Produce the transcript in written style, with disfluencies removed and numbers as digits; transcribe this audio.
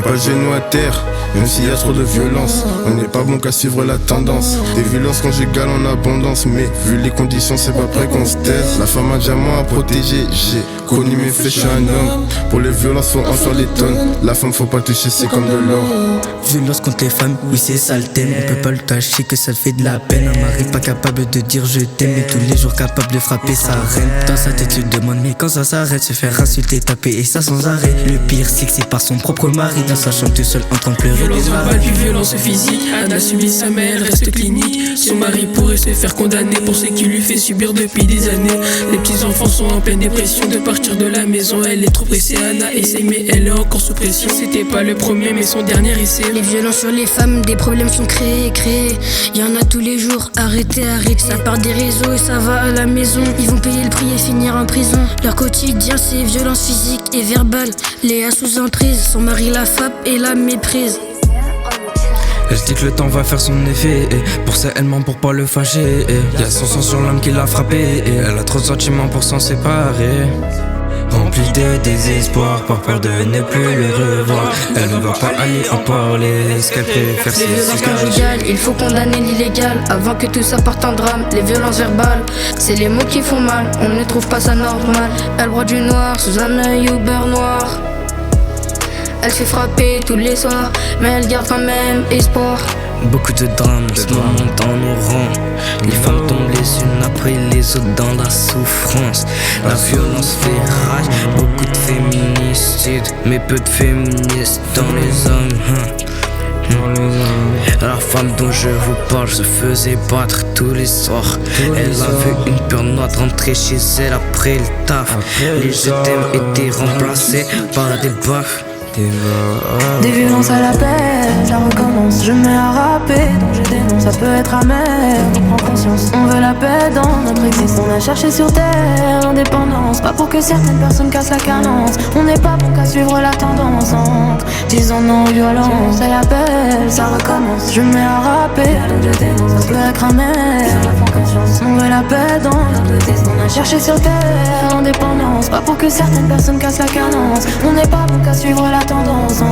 pas le genou à terre, même s'il y a trop de violence. On n'est pas bon qu'à suivre la tendance. Des violences conjugales en abondance, mais vu les conditions c'est pas prêt qu'on se taise. La femme a diamant à protéger, j'ai connu mes faits, je suis un homme. Pour les violences faut en faire des tonnes. La femme faut pas toucher, c'est comme de l'or. Violence contre les femmes, oui c'est ça le thème. On peut pas le cacher que ça fait de la peine. Un mari pas capable de dire je t'aime, mais tous les jours capable de frapper sa reine. Dans sa tête tu te demandes mais quand ça s'arrête. Se faire insulter, taper et ça sans arrêt. Le pire c'est que c'est par son propre mari. Dans sa chambre tout seul en train de pleurer. Violence verbale puis violence physique. Anna subit sa mère, elle reste clinique. Son mari pourrait se faire condamner pour ce qu'il lui fait subir depuis des années. Les petits enfants sont en pleine dépression de partir de la maison. Elle est trop pressée, Anna essaie mais elle est encore sous pression. C'était pas le premier mais son dernier essai. Les violences sur les femmes, des problèmes sont créés. Y en a tous les jours, arrêtez. Ça part des réseaux et ça va à la maison. Ils vont payer le prix et finir en prison. Leur quotidien c'est violence physique et verbale. Léa sous emprise, son mari la frappe et la méprise. Elle se dit que le temps va faire son effet. Pour ça elle ment pour pas le fâcher. Y'a son sang sur l'âme qui l'a frappé. Elle a trop de sentiments pour s'en séparer. Remplie de désespoir, par peur de ne plus le revoir. Elle ne va pas aller en parler. Ce qu'elle préfère c'est les violences conjugales, il faut condamner l'illégal avant que tout ça parte en drame. Les violences verbales, c'est les mots qui font mal. On ne trouve pas ça normal. Elle broie du noir sous un œil au beurre noir. Elle se fait frapper tous les soirs, mais elle garde quand même espoir. Beaucoup de drames en ce moment dans nos rangs. Les femmes tombent les unes après les autres dans la souffrance. La violence fait rage, beaucoup de féminicides, mais peu de féministes dans les hommes. La femme dont je vous parle se faisait battre tous les soirs. Elle avait une peur noire de rentrer chez elle après le taf. Les je t'aime étaient remplacés par des baffes. Des violences à la paix, ça recommence. Je me mets à rapper, donc je dénonce. Ça peut être amer, on prend conscience. On veut la paix dans notre existence. On a cherché sur terre l'indépendance. Pas pour que certaines personnes cassent la cadence. On n'est pas bon qu'à suivre la tendance. Disons non aux violences. Elle appelle, ça recommence. Je me mets à rapper, donc je dénonce. Ça peut être amer, on prend conscience. On veut la paix dans notre existence. On a cherché sur terre l'indépendance. Pas pour que certaines personnes cassent la cadence. On n'est pas bon qu'à suivre la tendance.